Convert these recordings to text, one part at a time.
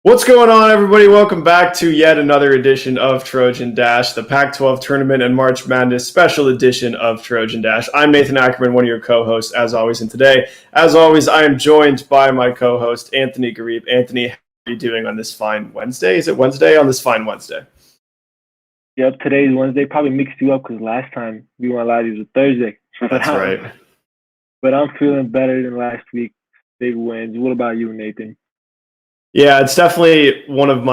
What's going on, everybody? Welcome back to yet another edition of Trojan Dash, the Pac-12 Tournament and March Madness special edition of Trojan Dash. I'm Nathan Ackerman, one of your co-hosts, as always. And today, as always, I am joined by my co-host, Anthony Gharib. Anthony, how are you doing on this fine Wednesday? Is it Wednesday? On this fine Wednesday? Yep, today's Wednesday. Probably mixed you up because last time we weren't live, it was a Thursday. That's right. But I'm feeling better than last week. Big wins. What about you, Nathan? Yeah, it's definitely one of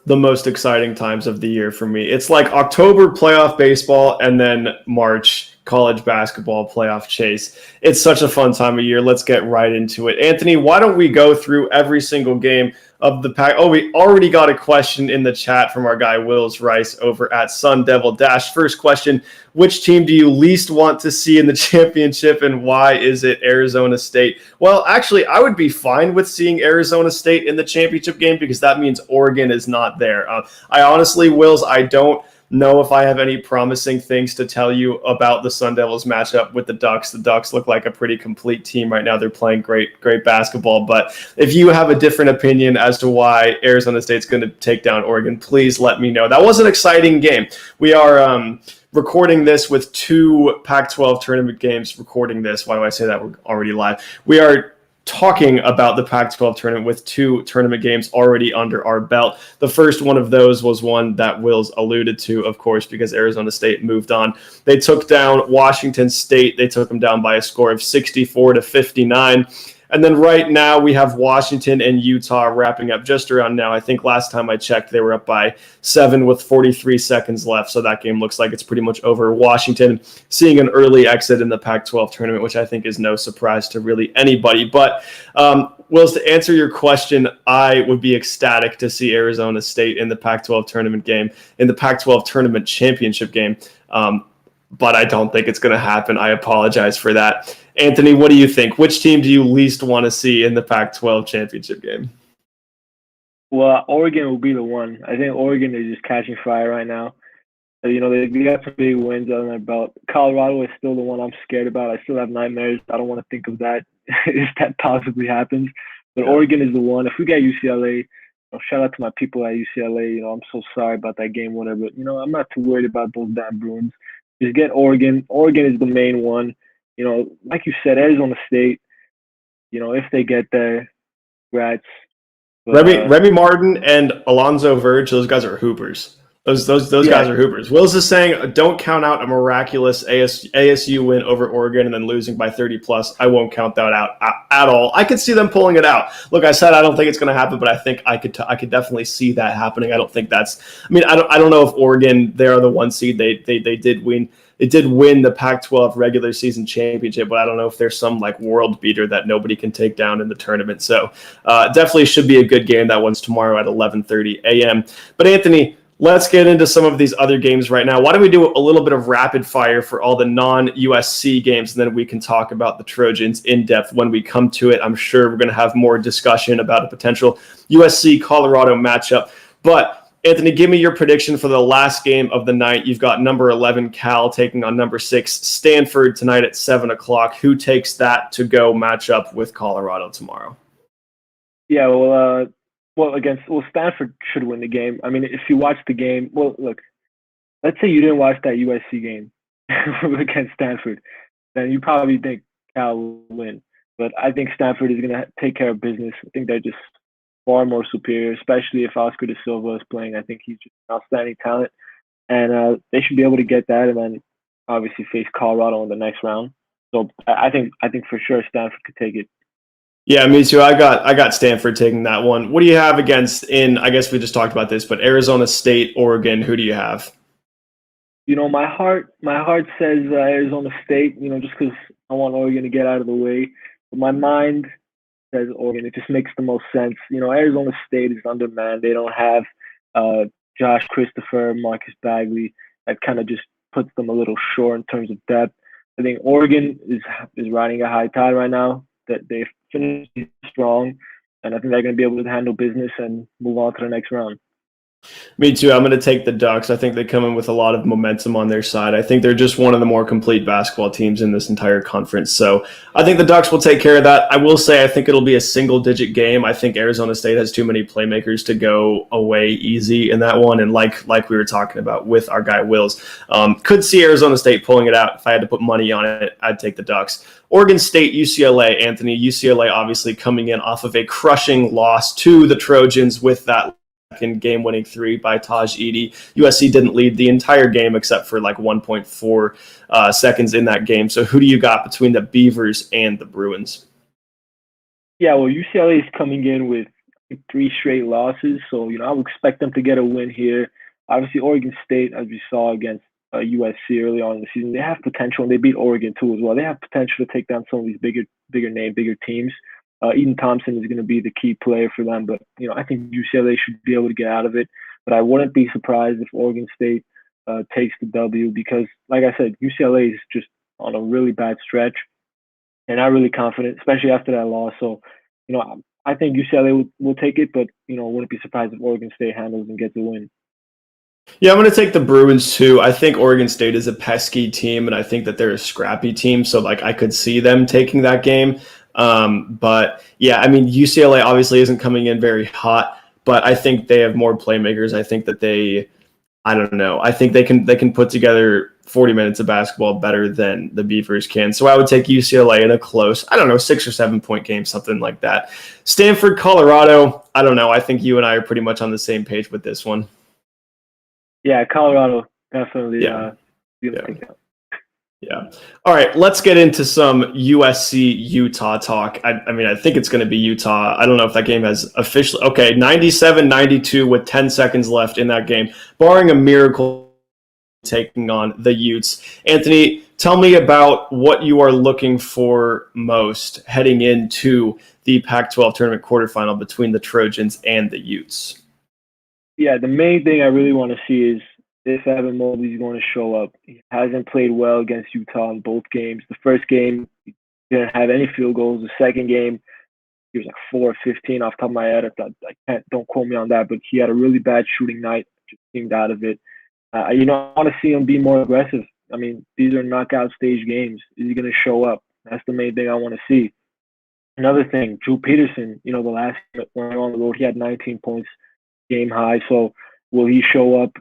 the most exciting times of the year for me. It's like October playoff baseball and then March college basketball playoff chase. It's such a fun time of year. Let's get right into it. Anthony, why don't we go through every single game of the pack? Oh, we already got a question in the chat from our guy Wills Rice over at Sun Devil Dash. First question, which team do you least want to see in the championship and why is it Arizona State? Well, actually, I would be fine with seeing Arizona State in the championship game because that means Oregon is not there. I honestly, Wills, I don't know if I have any promising things to tell you about the Sun Devils matchup with the Ducks. The Ducks look like a pretty complete team right now. They're playing great basketball. But if you have a different opinion as to why Arizona State's going to take down Oregon, please let me know. That was an exciting game. We are recording this with two Pac-12 tournament games. Recording this. Why do I say that? We're already live. We are talking about the Pac-12 tournament with two tournament games already under our belt. The first one of those was one that Wills alluded to, of course, because Arizona State moved on. They took down Washington State. They took them down by a score of 64-59. And then right now we have Washington and Utah wrapping up just around now. I think last time I checked, they were up by 7 with 43 seconds left. So that game looks like it's pretty much over. Washington seeing an early exit in the Pac-12 tournament, which I think is no surprise to really anybody. But Wills, to answer your question, I would be ecstatic to see Arizona State in the Pac-12 tournament game, in the Pac-12 tournament championship game. But I don't think it's going to happen. I apologize for that. Anthony, what do you think? Which team do you least want to see in the Pac-12 championship game? Well, Oregon will be the one. I think Oregon is just catching fire right now. They got some big wins on their belt. Colorado is still the one I'm scared about. I still have nightmares. I don't want to think of that if that possibly happens. But Oregon is the one. If we get UCLA, shout out to my people at UCLA. I'm so sorry about that game, whatever. But, I'm not too worried about those damn Bruins. Just get Oregon. Oregon is the main one. Like you said, Arizona State, if they get there, congrats. But, Remy Martin and Alonzo Verge, those guys are hoopers. Those guys are hoopers. Wills is saying, don't count out a miraculous ASU win over Oregon and then losing by 30 plus. I won't count that out at all. I could see them pulling it out. Look, I said I don't think it's going to happen, but I think I could definitely see that happening. I don't think that's. I mean, I don't know if Oregon, they are the one seed. They did win. It did win the Pac-12 regular season championship, but I don't know if there's some like world beater that nobody can take down in the tournament. So definitely should be a good game. That one's tomorrow at 11:30 a.m. But Anthony, let's get into some of these other games right now. Why don't we do a little bit of rapid fire for all the non-USC games, and then we can talk about the Trojans in depth when we come to it. I'm sure we're going to have more discussion about a potential USC-Colorado matchup. But Anthony, give me your prediction for the last game of the night. You've got number 11 Cal taking on number 6 Stanford tonight at 7 o'clock. Who takes that to go match up with Colorado tomorrow? Yeah, Stanford should win the game. I mean, if you watch the game, look, let's say you didn't watch that USC game against Stanford, then you probably think Cal will win. But I think Stanford is going to take care of business. I think they're just far more superior, especially if Oscar da Silva is playing. I think he's just an outstanding talent. And they should be able to get that and then obviously face Colorado in the next round. So I think for sure Stanford could take it. Yeah, me too. I got Stanford taking that one. What do you have against I guess we just talked about this, but Arizona State, Oregon, who do you have? My heart says Arizona State, just because I want Oregon to get out of the way. But my mind says Oregon. It just makes the most sense. Arizona State is undermanned. They don't have Josh Christopher, Marcus Bagley. That kind of just puts them a little short in terms of depth. I think Oregon is riding a high tide right now. That they've finished strong, and I think they're going to be able to handle business and move on to the next round. Me too. I'm going to take the Ducks. I think they come in with a lot of momentum on their side. I think they're just one of the more complete basketball teams in this entire conference. So I think the Ducks will take care of that. I will say I think it'll be a single-digit game. I think Arizona State has too many playmakers to go away easy in that one. And like we were talking about with our guy Wills, could see Arizona State pulling it out. If I had to put money on it, I'd take the Ducks. Oregon State, UCLA, Anthony. UCLA obviously coming in off of a crushing loss to the Trojans with that game-winning three by Taj Edey. USC didn't lead the entire game except for like 1.4 seconds in that game. So who do you got between the Beavers and the Bruins? Yeah, well, UCLA is coming in with 3 straight losses, so I would expect them to get a win here. Obviously, Oregon State, as we saw against USC early on in the season, they have potential, and they beat Oregon too as well. They have potential to take down some of these bigger teams. Eden Thompson is going to be the key player for them, but I think UCLA should be able to get out of it. But I wouldn't be surprised if Oregon State takes the W because, like I said, UCLA is just on a really bad stretch, and not really confident, especially after that loss. So, I think UCLA will take it, but wouldn't be surprised if Oregon State handles and gets a win. Yeah, I'm going to take the Bruins too. I think Oregon State is a pesky team, and I think that they're a scrappy team. So, I could see them taking that game. But yeah, I mean, UCLA obviously isn't coming in very hot, but I think they have more playmakers. I think that I don't know. I think they can put together 40 minutes of basketball better than the Beavers can. So I would take UCLA in a close, 6 or 7 point game, something like that. Stanford, Colorado. I don't know. I think you and I are pretty much on the same page with this one. Yeah, Colorado definitely. Yeah. All right, let's get into some USC-Utah talk. I think it's going to be Utah. I don't know if that game has officially... Okay, 97-92 with 10 seconds left in that game. Barring a miracle, taking on the Utes. Anthony, tell me about what you are looking for most heading into the Pac-12 Tournament quarterfinal between the Trojans and the Utes. Yeah, the main thing I really want to see is if Evan Mobley is going to show up. He hasn't played well against Utah in both games. The first game, he didn't have any field goals. The second game, he was like 4 of 15 off the top of my head. Don't quote me on that, but he had a really bad shooting night. Just seemed out of it. I want to see him be more aggressive. I mean, these are knockout stage games. Is he going to show up? That's the main thing I want to see. Another thing, Drew Peterson, the last game when on the road, he had 19 points, game high. So will he show up?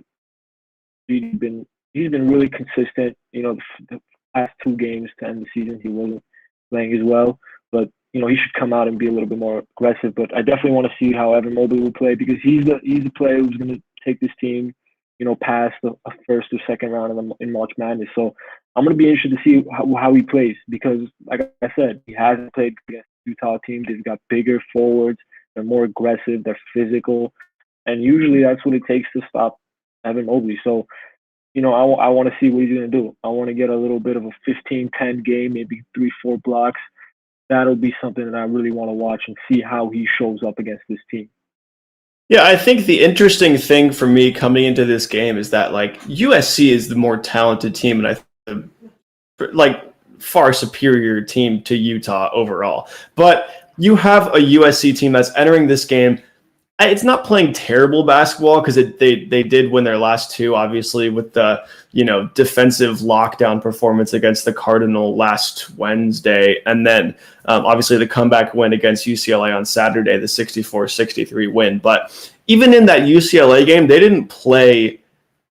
He's been really consistent. The past 2 games to end the season, he wasn't playing as well. But he should come out and be a little bit more aggressive. But I definitely want to see how Evan Mobley will play because he's the player who's going to take this team, past a first or second round in March Madness. So I'm going to be interested to see how he plays because, like I said, he hasn't played against the Utah team. They've got bigger forwards. They're more aggressive. They're physical, and usually that's what it takes to stop Evan Mobley. So, I want to see what he's going to do. I want to get a little bit of a 15-10 game, maybe 3-4 blocks. That'll be something that I really want to watch and see how he shows up against this team. Yeah, I think the interesting thing for me coming into this game is that USC is the more talented team, and far superior team to Utah overall. But you have a USC team that's entering this game. It's not playing terrible basketball because they did win their last 2, obviously, with the defensive lockdown performance against the Cardinal last Wednesday. And then obviously the comeback win against UCLA on Saturday, the 64-63 win. But even in that UCLA game, they didn't play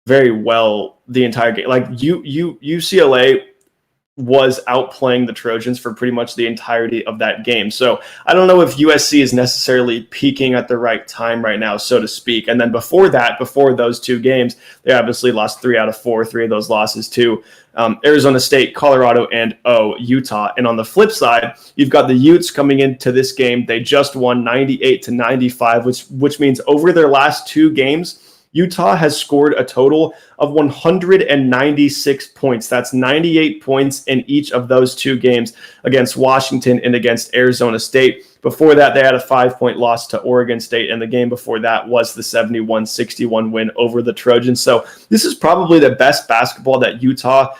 very well the entire game. UCLA was outplaying the Trojans for pretty much the entirety of that game. So I don't know if USC is necessarily peaking at the right time right now, so to speak. And then before those 2 games, they obviously lost 3 out of 4, 3 of those losses to Arizona State, Colorado, and Utah. And on the flip side, you've got the Utes coming into this game. They just won 98-95, which means over their last 2 games, Utah has scored a total of 196 points. That's 98 points in each of those 2 games against Washington and against Arizona State. Before that, they had a 5-point loss to Oregon State, and the game before that was the 71-61 win over the Trojans. So this is probably the best basketball that Utah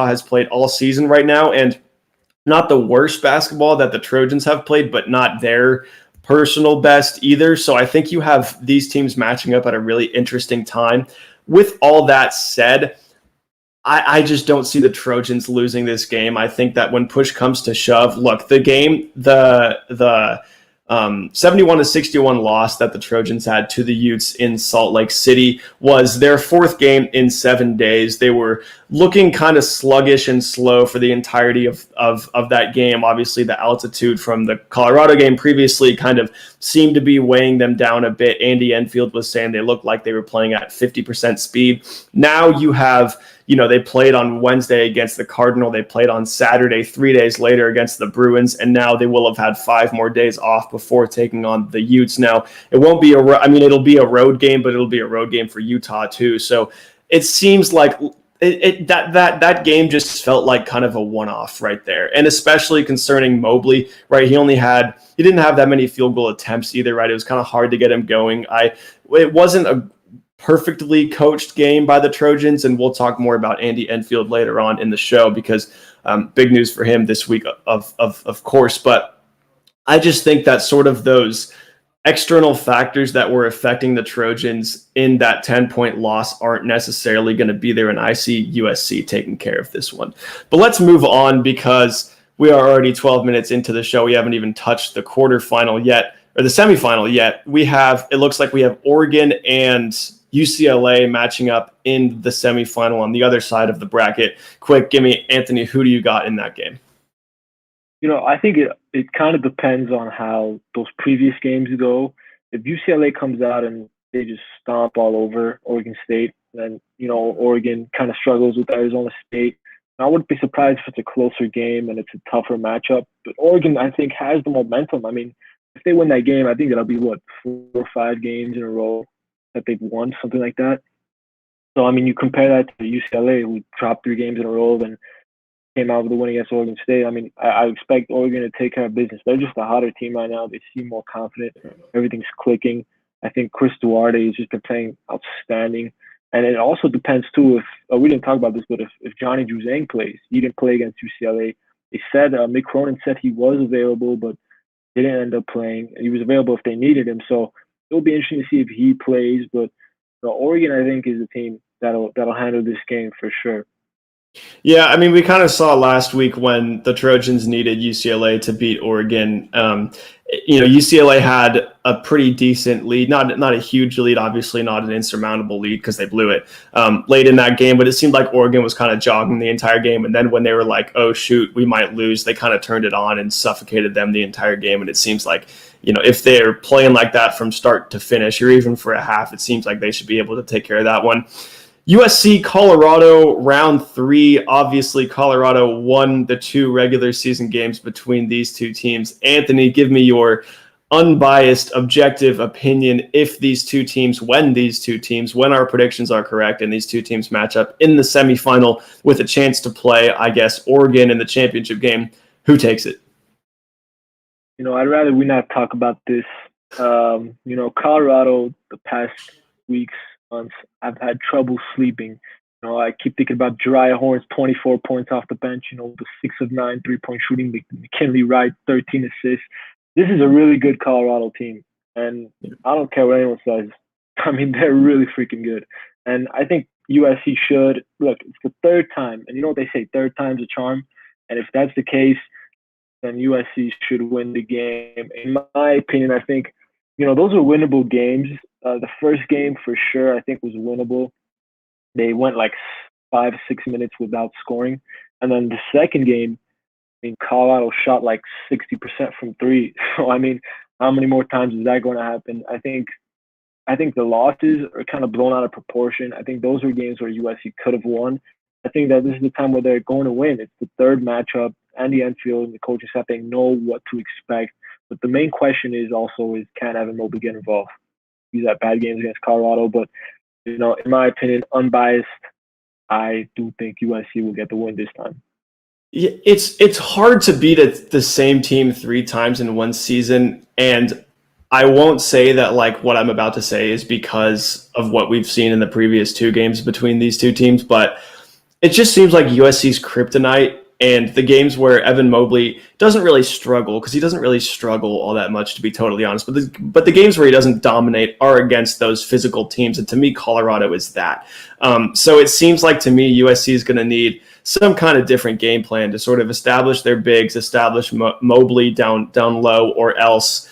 has played all season right now, and not the worst basketball that the Trojans have played, but not their personal best either. So I think you have these teams matching up at a really interesting time. With all that said, I just don't see the Trojans losing this game. I think that when push comes to shove, look, the 71-61 loss that the Trojans had to the Utes in Salt Lake City was their fourth game in 7 days. They were looking kind of sluggish and slow for the entirety of that game. Obviously, the altitude from the Colorado game previously kind of seemed to be weighing them down a bit. Andy Enfield was saying they looked like they were playing at 50% speed. Now you have, they played on Wednesday against the Cardinal. They played on Saturday, 3 days later against the Bruins, and now they will have had 5 more days off before taking on the Utes. Now, it won't be it'll be a road game, but it'll be a road game for Utah too. So it seems like that game just felt like kind of a one-off right there, and especially concerning Mobley, right? He didn't have that many field goal attempts either, right? It was kind of hard to get him going. It wasn't a perfectly coached game by the Trojans, and we'll talk more about Andy Enfield later on in the show because big news for him this week, of course. But I just think that sort of those external factors that were affecting the Trojans in that 10-point loss aren't necessarily going to be there, and I see USC taking care of this one. But let's move on because we are already 12 minutes into the show. We haven't even touched the quarterfinal yet, or the semifinal yet. It looks like we have Oregon and UCLA matching up in the semifinal on the other side of the bracket. Quick, give me, Anthony, who do you got in that game? I think it kind of depends on how those previous games go. If UCLA comes out and they just stomp all over Oregon State, then, Oregon kind of struggles with Arizona State. I wouldn't be surprised if it's a closer game and it's a tougher matchup. But Oregon, I think, has the momentum. I mean, if they win that game, I think that'll be, 4 or 5 games in a row that they've won, something like that. So, I mean, you compare that to UCLA, who dropped 3 games in a row and came out with a win against Oregon State. I mean, I expect Oregon to take care of business. They're just a hotter team right now. They seem more confident. Everything's clicking. I think Chris Duarte has just been playing outstanding. And it also depends, too, if we didn't talk about this, but if Johnny Juzang plays. He didn't play against UCLA. They said, Mick Cronin said he was available, but didn't end up playing. He was available if they needed him. So it'll be interesting to see if he plays. But Oregon, I think, is a team that'll handle this game for sure. Yeah, I mean, we kind of saw last week when the Trojans needed UCLA to beat Oregon. UCLA had a pretty decent lead, not a huge lead, obviously not an insurmountable lead because they blew it late in that game, but it seemed like Oregon was kind of jogging the entire game. And then when they were like, oh, shoot, we might lose, they kind of turned it on and suffocated them the entire game. And it seems like, if they're playing like that from start to finish or even for a half, it seems like they should be able to take care of that one. USC, Colorado, round 3. Obviously, Colorado won the 2 regular season games between these two teams. Anthony, give me your unbiased, objective opinion when our predictions are correct and these two teams match up in the semifinal with a chance to play, I guess, Oregon in the championship game. Who takes it? I'd rather we not talk about this. Colorado, the past weeks, months, I've had trouble sleeping. I keep thinking about Jariah Horn's 24 points off the bench, the 6 of 9 3-point shooting, McKinley Wright, 13 assists. This is a really good Colorado team, and I don't care what anyone says. I mean, they're really freaking good. And I think USC should. Look, it's the 3rd time, and you know what they say, 3rd time's a charm. And if that's the case, then USC should win the game. In my opinion, I think, those are winnable games. The first game, for sure, I think was winnable. They went like 5-6 minutes without scoring. And then the second game, Colorado shot like 60% from 3. So, how many more times is that going to happen? I think the losses are kind of blown out of proportion. I think those were games where USC could have won. I think that this is the time where they're going to win. It's the 3rd matchup. Andy Enfield and the coaching staff, they know what to expect. But the main question is can Evan Mobley get involved? He's had bad games against Colorado, but in my opinion, unbiased, I do think USC will get the win this time. Yeah, it's hard to beat the same team 3 times in one season, and I won't say that what I'm about to say is because of what we've seen in the previous 2 games between these two teams, but it just seems like USC's kryptonite And the games where Evan Mobley doesn't really struggle, because he doesn't really struggle all that much, to be totally honest. But the games where he doesn't dominate are against those physical teams. And to me, Colorado is that. So it seems like to me, USC is going to need some kind of different game plan to sort of establish their bigs, establish Mobley down low, or else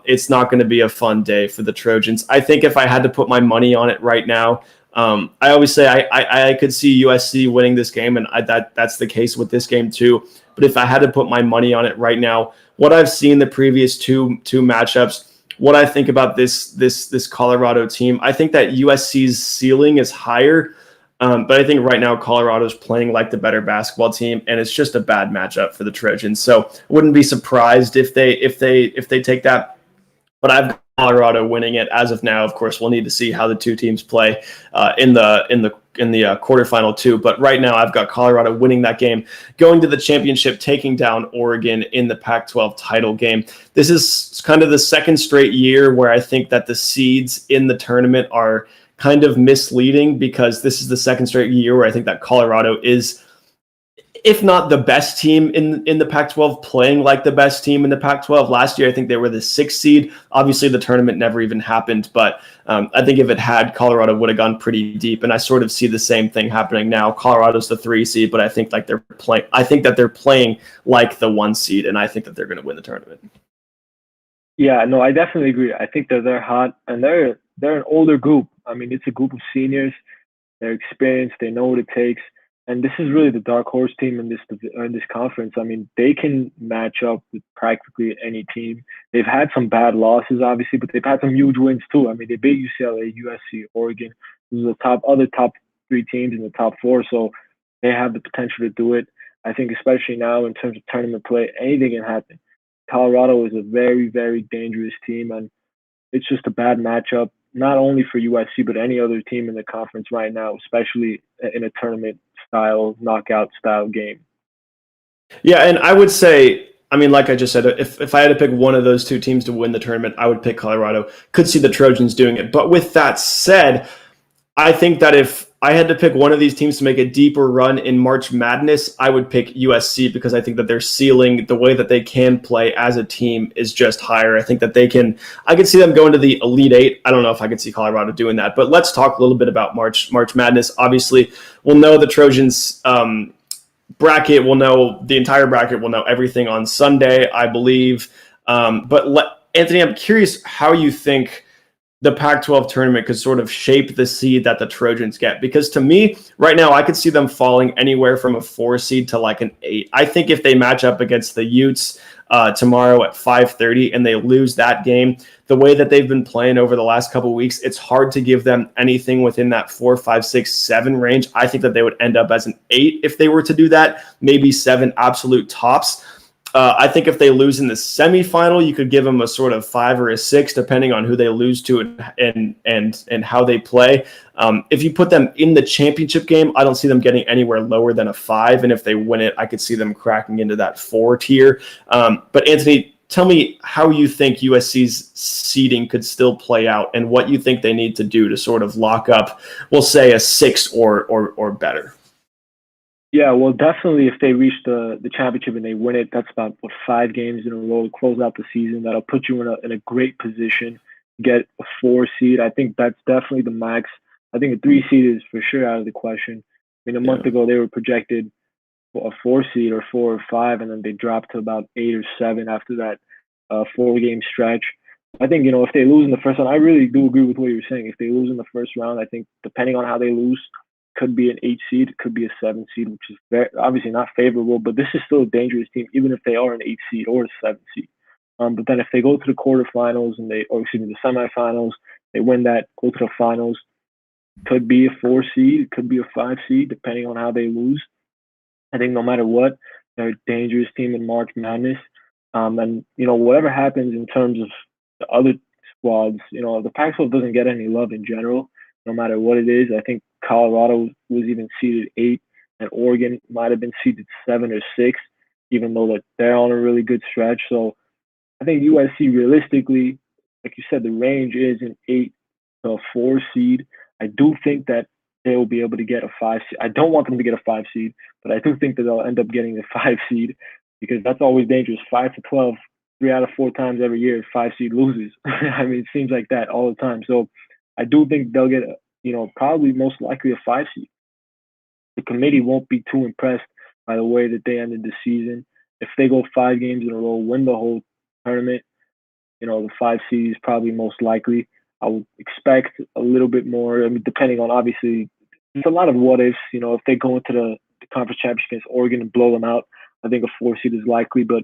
it's not going to be a fun day for the Trojans. I think if I had to put my money on it right now, I always say I could see USC winning this game, and that's the case with this game too. But if I had to put my money on it right now, what I've seen the previous two matchups, what I think about this Colorado team, I think that USC's ceiling is higher, but I think right now Colorado's playing like the better basketball team, and it's just a bad matchup for the Trojans. So I wouldn't be surprised if they take that. But I've got Colorado winning it as of now. Of course, we'll need to see how the two teams play in the quarterfinal too. But right now, I've got Colorado winning that game, going to the championship, taking down Oregon in the Pac-12 title game. This is kind of the second straight year where I think that the seeds in the tournament are kind of misleading, because this is the second straight year where I think that Colorado is, if not the best team in the Pac-12, playing like the best team in the Pac-12. Last year, I think they were the 6th seed. Obviously, the tournament never even happened, but I think if it had, Colorado would have gone pretty deep. And I sort of see the same thing happening now. Colorado's the 3 seed, but I think that they're playing like the 1 seed, and I think that they're going to win the tournament. Yeah, no, I definitely agree. I think that they're hot, and they're an older group. I mean, it's a group of seniors. They're experienced. They know what it takes. And this is really the dark horse team in this conference. I mean, they can match up with practically any team. They've had some bad losses, obviously, but they've had some huge wins too. I mean, they beat UCLA, USC, Oregon. These are the other top 3 teams in the top 4, so they have the potential to do it. I think especially now in terms of tournament play, anything can happen. Colorado is a very, very dangerous team, and it's just a bad matchup, not only for USC, but any other team in the conference right now, especially in a tournament style, knockout style game. Yeah, and I would say, I mean, like I just said, if I had to pick one of those two teams to win the tournament, I would pick Colorado. Could see the Trojans doing it. But with that said, I think that if I had to pick one of these teams to make a deeper run in March Madness, I would pick USC, because I think that their ceiling, the way that they can play as a team, is just higher. I think that I could see them going to the Elite Eight. I don't know if I could see Colorado doing that, but let's talk a little bit about March Madness. Obviously, we'll know the Trojans bracket. We'll know the entire bracket. We'll know everything on Sunday, I believe. Anthony, I'm curious how you think the Pac-12 tournament could sort of shape the seed that the Trojans get. Because to me, right now, I could see them falling anywhere from a 4 seed to like an 8. I think if they match up against the Utes tomorrow at 5:30 and they lose that game, the way that they've been playing over the last couple of weeks, it's hard to give them anything within that 4, 5, 6, 7 range. I think that they would end up as an 8 if they were to do that, maybe 7 absolute tops. I think if they lose in the semifinal, you could give them a sort of 5 or a 6, depending on who they lose to and how they play. If you put them in the championship game, I don't see them getting anywhere lower than a 5. And if they win it, I could see them cracking into that 4 tier. But Anthony, tell me how you think USC's seeding could still play out, and what you think they need to do to sort of lock up, we'll say, a 6 or better. Yeah, well, definitely if they reach the championship and they win it, that's about 5 games in a row to close out the season. That'll put you in a great position to get a 4 seed. I think that's definitely the max. I think a 3 seed is for sure out of the question. I mean, a month ago they were projected for a 4 seed or 4 or 5, and then they dropped to about 8 or 7 after that 4-game stretch. I think, if they lose in the first round, I really do agree with what you're saying. If they lose in the first round, I think depending on how they lose, could be an 8 seed, could be a 7 seed, which is very, obviously not favorable, but this is still a dangerous team, even if they are an 8 seed or a 7 seed. But then if they go to the quarterfinals the semifinals, they win that, go to the finals, could be a 4 seed, could be a 5 seed, depending on how they lose. I think no matter what, they're a dangerous team in March Madness. And, whatever happens in terms of the other squads, the Pac-12 doesn't get any love in general, no matter what it is. I think Colorado was even seeded 8, and Oregon might have been seeded 7 or 6, even though that they're on a really good stretch. So I think USC, realistically, like you said, the range is an 8 to a 4 seed. I do think that they will be able to get a 5 seed. I don't want them to get a 5 seed, but I do think that they'll end up getting a 5 seed because that's always dangerous. 5 to 12, 3 out of 4 times every year, 5 seed loses. I mean, it seems like that all the time. So I do think they'll get, probably most likely a 5 seed. The committee won't be too impressed by the way that they ended the season. If they go 5 games in a row, win the whole tournament, the 5 seed is probably most likely. I would expect a little bit more. I mean, depending on, obviously, it's a lot of what ifs. If they go into the conference championship against Oregon and blow them out, I think a 4 seed is likely. But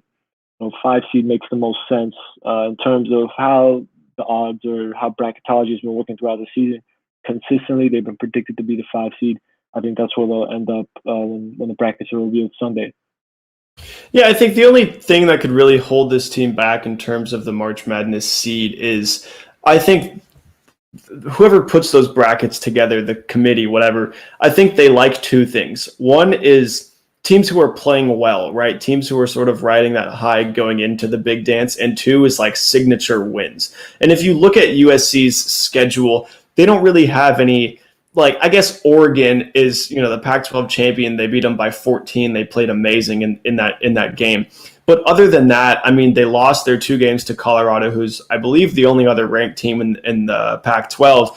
5 seed makes the most sense in terms of how the odds or how bracketology has been working throughout the season. Consistently, they've been predicted to be the 5 seed. I think that's where they'll end up when the brackets are revealed Sunday. Yeah, I think the only thing that could really hold this team back in terms of the March Madness seed is, I think, whoever puts those brackets together, the committee, whatever, I think they like 2 things. One is teams who are playing well, right? Teams who are sort of riding that high going into the big dance. And 2 is like signature wins. And if you look at USC's schedule, they don't really have any. Like, I guess Oregon is, the Pac-12 champion. They beat them by 14. They played amazing in that game. But other than that, I mean, they lost their 2 games to Colorado, who's, I believe, the only other ranked team in the Pac-12.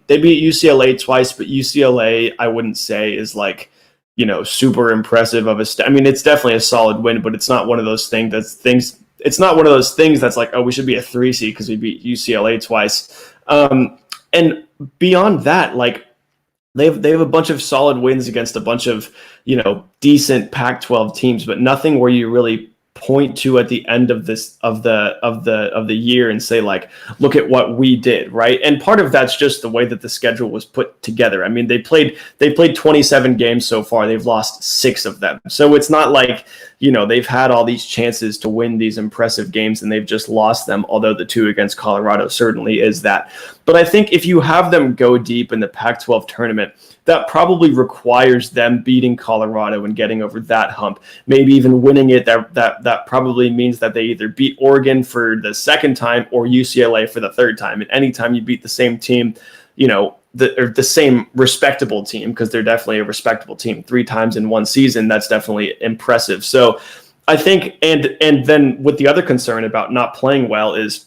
They beat UCLA twice, but UCLA, I wouldn't say is like, super impressive of a. I mean, it's definitely a solid win, but it's not one of those things. It's not one of those things that's like, oh, we should be a 3 seed because we beat UCLA twice. And beyond that, like they have a bunch of solid wins against a bunch of, decent Pac-12 teams, but nothing where you really point to at the end of the year and say, like, look at what we did, right? And part of that's just the way that the schedule was put together. I mean, they played 27 games so far. They've lost 6 of them. So it's not like, they've had all these chances to win these impressive games and they've just lost them, although the 2 against Colorado certainly is that. But I think if you have them go deep in the Pac-12 tournament, that probably requires them beating Colorado and getting over that hump, maybe even winning it. That probably means that they either beat Oregon for the 2nd time or UCLA for the 3rd time. And anytime you beat the same team, the same respectable team, because they're definitely a respectable team 3 times in one season, that's definitely impressive. So I think, and then with the other concern about not playing well is,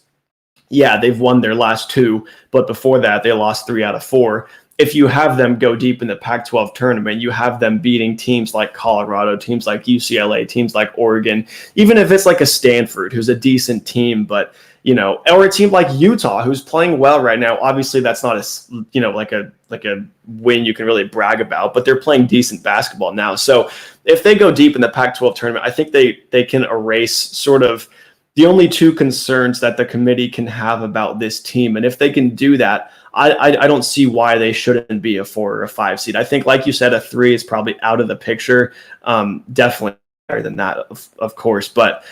yeah, they've won their last 2, but before that they lost 3 out of 4. If you have them go deep in the Pac-12 tournament, you have them beating teams like Colorado, teams like UCLA, teams like Oregon, even if it's like a Stanford, who's a decent team, but, or a team like Utah, who's playing well right now. Obviously that's not like a win you can really brag about, but they're playing decent basketball now. So if they go deep in the Pac-12 tournament, I think they can erase sort of the only 2 concerns that the committee can have about this team. And if they can do that, I don't see why they shouldn't be a 4 or a 5 seed. I think, like you said, a 3 is probably out of the picture. Definitely better than that, of course. But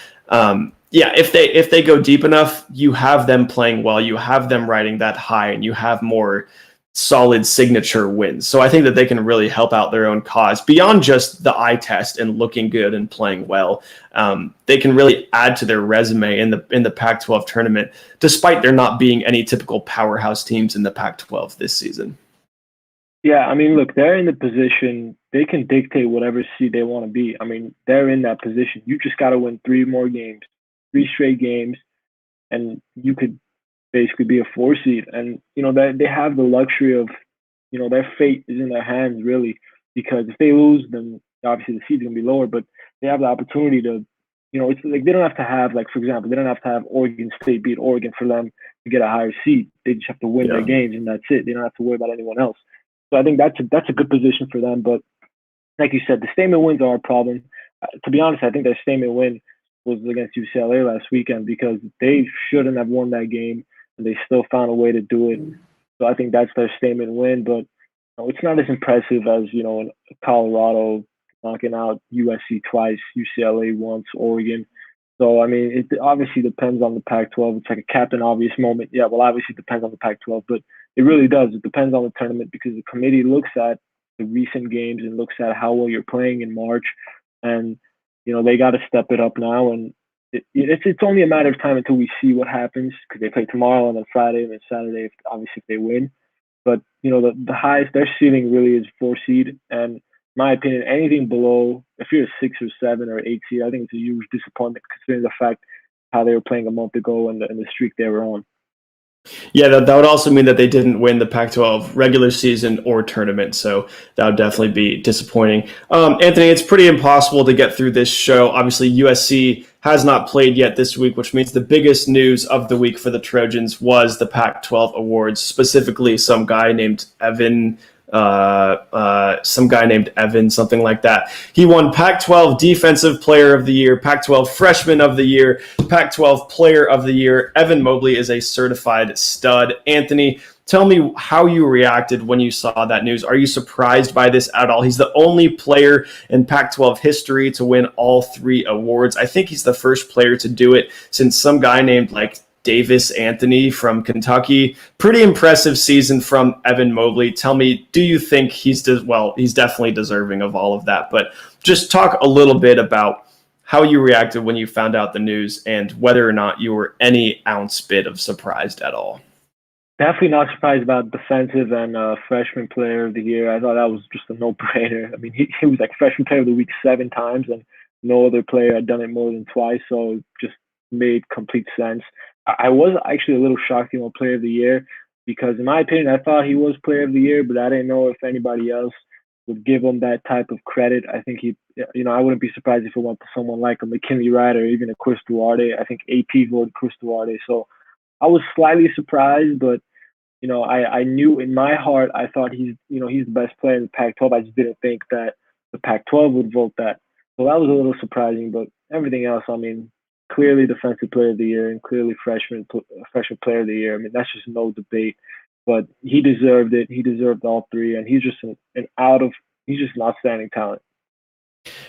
yeah, if they go deep enough, you have them playing well, you have them riding that high, and you have more solid signature wins. So I think that they can really help out their own cause beyond just the eye test and looking good and playing well. They can really add to their resume in the Pac-12 tournament, despite there not being any typical powerhouse teams in the Pac-12 this season. Yeah, I mean, look, they're in the position, they can dictate whatever seed they want to be. I mean, they're in that position. You just got to win 3 more games, 3 straight games, and you could basically be a 4 seed. And, they have the luxury of, their fate is in their hands, really, because if they lose, then obviously the seed's going to be lower, but they have the opportunity to, it's like they don't have to have, like, for example, they don't have to have Oregon State beat Oregon for them to get a higher seed. They just have to win their games, and that's it. They don't have to worry about anyone else. So I think that's a good position for them. But like you said, the statement wins are a problem. To be honest, I think their statement win was against UCLA last weekend because they shouldn't have won that game, and they still found a way to do it. So I think that's their statement win. But it's not as impressive as in Colorado knocking out USC twice, UCLA once, Oregon. So I mean, it obviously depends on the Pac-12. It's like a Captain Obvious moment. Yeah, well, obviously it depends on the Pac-12, but it really does. It depends on the tournament because the committee looks at the recent games and looks at how well you're playing in March, and they got to step it up now. And it's only a matter of time until we see what happens because they play tomorrow and then Friday and then Saturday. Obviously, if they win, But the highest their ceiling really is 4 seed, and in my opinion, anything below, if you're a 6 or 7 or 8 seed, I think it's a huge disappointment considering the fact how they were playing a month ago and the streak they were on. Yeah, that would also mean that they didn't win the Pac-12 regular season or tournament, so that would definitely be disappointing. Anthony, it's pretty impossible to get through this show. Obviously, USC has not played yet this week, which means the biggest news of the week for the Trojans was the Pac-12 awards, specifically some guy named Evan, something like that. He won Pac-12 Defensive Player of the Year, Pac-12 Freshman of the Year, Pac-12 Player of the Year. Evan Mobley is a certified stud. Anthony, tell me how you reacted when you saw that news. Are you surprised by this at all? He's the only player in Pac-12 history to win all 3 awards. I think he's the first player to do it since some guy named Davis Anthony from Kentucky. Pretty impressive season from Evan Mobley. Tell me, do you think he's definitely deserving of all of that, but just talk a little bit about how you reacted when you found out the news and whether or not you were any ounce bit of surprised at all. Definitely not surprised about defensive and freshman player of the year. I thought that was just a no-brainer. I mean, he was freshman player of the week 7 times, and no other player had done it more than twice, so it just made complete sense. I was actually a little shocked he won player of the year because, in my opinion, I thought he was player of the year, but I didn't know if anybody else would give him that type of credit. I think I wouldn't be surprised if it went to someone like a McKinley Wright or even a Chris Duarte. I think AP voted Chris Duarte, so I was slightly surprised, but I knew in my heart I thought he's the best player in the Pac-12. I just didn't think that the Pac-12 would vote that. So that was a little surprising, but everything else, I mean, clearly defensive player of the year and clearly freshman player of the year. I mean, that's just no debate. But he deserved it. He deserved all 3, and he's just he's just an outstanding talent.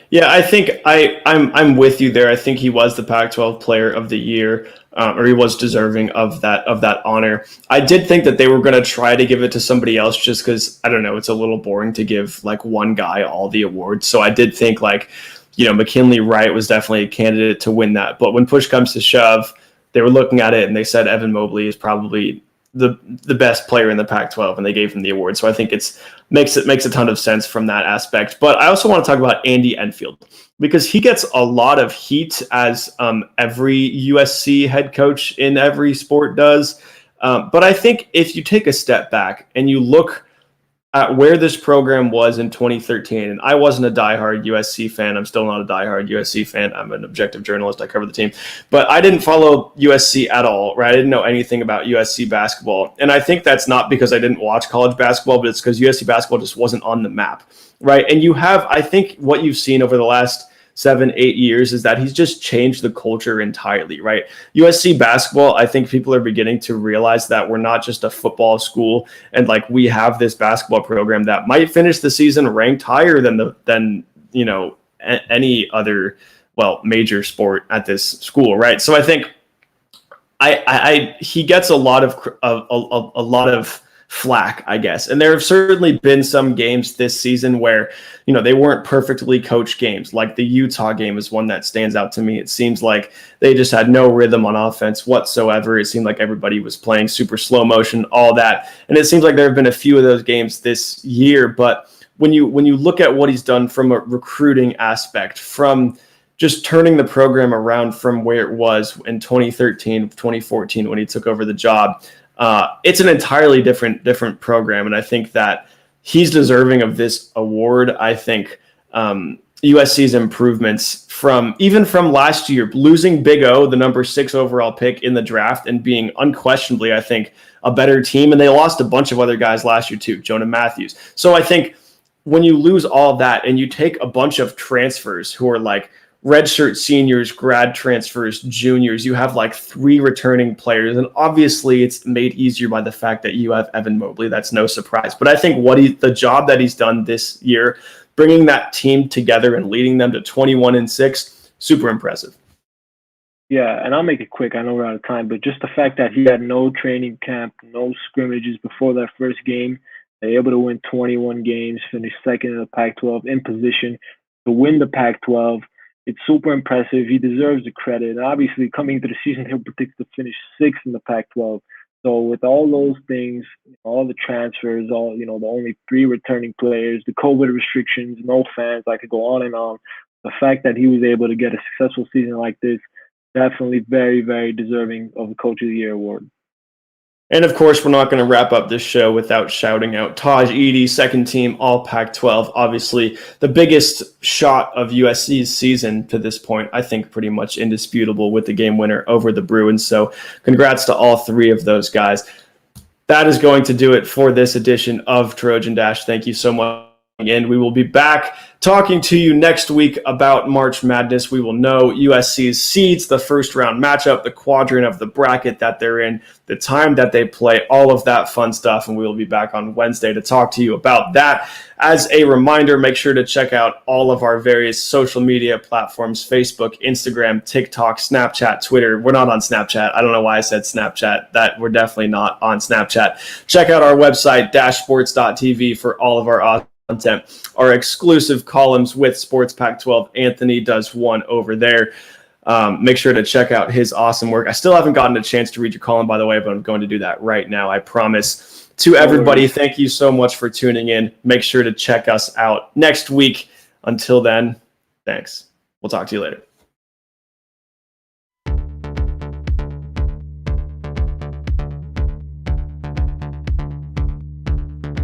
Yeah, I think I'm with you there. I think he was the Pac-12 Player of the Year, or he was deserving of that honor. I did think that they were going to try to give it to somebody else, just because I don't know, it's a little boring to give one guy all the awards. So I did think McKinley Wright was definitely a candidate to win that. But when push comes to shove, they were looking at it and they said Evan Mobley is probably the best player in the Pac-12, and they gave him the award. So I think makes a ton of sense from that aspect. But I also want to talk about Andy Enfield because he gets a lot of heat, as every USC head coach in every sport does. But I think if you take a step back and you look at where this program was in 2013, and I wasn't a diehard USC fan. I'm still not a diehard USC fan. I'm an objective journalist. I cover the team. But I didn't follow USC at all, right? I didn't know anything about USC basketball. And I think that's not because I didn't watch college basketball, but it's because USC basketball just wasn't on the map, right? And I think what you've seen over the last 7-8 years is that he's just changed the culture entirely, right? USC basketball, I think people are beginning to realize that we're not just a football school, and we have this basketball program that might finish the season ranked higher than any other major sport at this school, right? So I think he gets a lot of flack, I guess. And there have certainly been some games this season where, they weren't perfectly coached games. Like the Utah game is one that stands out to me. It seems like they just had no rhythm on offense whatsoever. It seemed like everybody was playing super slow motion, all that. And it seems like there have been a few of those games this year. But when you look at what he's done from a recruiting aspect, from just turning the program around from where it was in 2013, 2014, when he took over the job, it's an entirely different program, and I think that he's deserving of this award. I think USC's improvements from last year, losing Big O, the number 6 overall pick in the draft, and being unquestionably, I think, a better team, and they lost a bunch of other guys last year too, Jonah Matthews. So I think when you lose all that and you take a bunch of transfers who are redshirt seniors, grad transfers, juniors, you have 3 returning players. And obviously it's made easier by the fact that you have Evan Mobley. That's no surprise. But I think the job that he's done this year, bringing that team together and leading them to 21-6, super impressive. Yeah, and I'll make it quick. I know we're out of time, but just the fact that he had no training camp, no scrimmages before that first game, they're able to win 21 games, finish second in the Pac-12, in position to win the Pac-12. It's super impressive. He deserves the credit. And obviously, coming into the season, he'll predict to finish 6th in the Pac-12. So with all those things, all the transfers, the only 3 returning players, the COVID restrictions, no fans, I could go on and on. The fact that he was able to get a successful season like this, definitely very, very deserving of the Coach of the Year award. And of course, we're not going to wrap up this show without shouting out Taj Edey, second team All Pac-12. Obviously, the biggest shot of USC's season to this point, I think pretty much indisputable with the game winner over the Bruins. So congrats to all 3 of those guys. That is going to do it for this edition of Trojan Dash. Thank you so much. And we will be back talking to you next week about March Madness. We will know USC's seeds, the first round matchup, the quadrant of the bracket that they're in, the time that they play, all of that fun stuff. And we will be back on Wednesday to talk to you about that. As a reminder, make sure to check out all of our various social media platforms: Facebook, Instagram, TikTok, Snapchat, Twitter. We're not on Snapchat. I don't know why I said Snapchat. That we're definitely not on Snapchat. Check out our website, dashsports.tv, for all of our awesome content, our exclusive columns with Sports Pac-12. Anthony does one over there. Make sure to check out his awesome work. I still haven't gotten a chance to read your column, by the way, but I'm going to do that right now, I promise. To everybody, thank you so much for tuning in. Make sure to check us out next week. Until then, thanks. We'll talk to you later.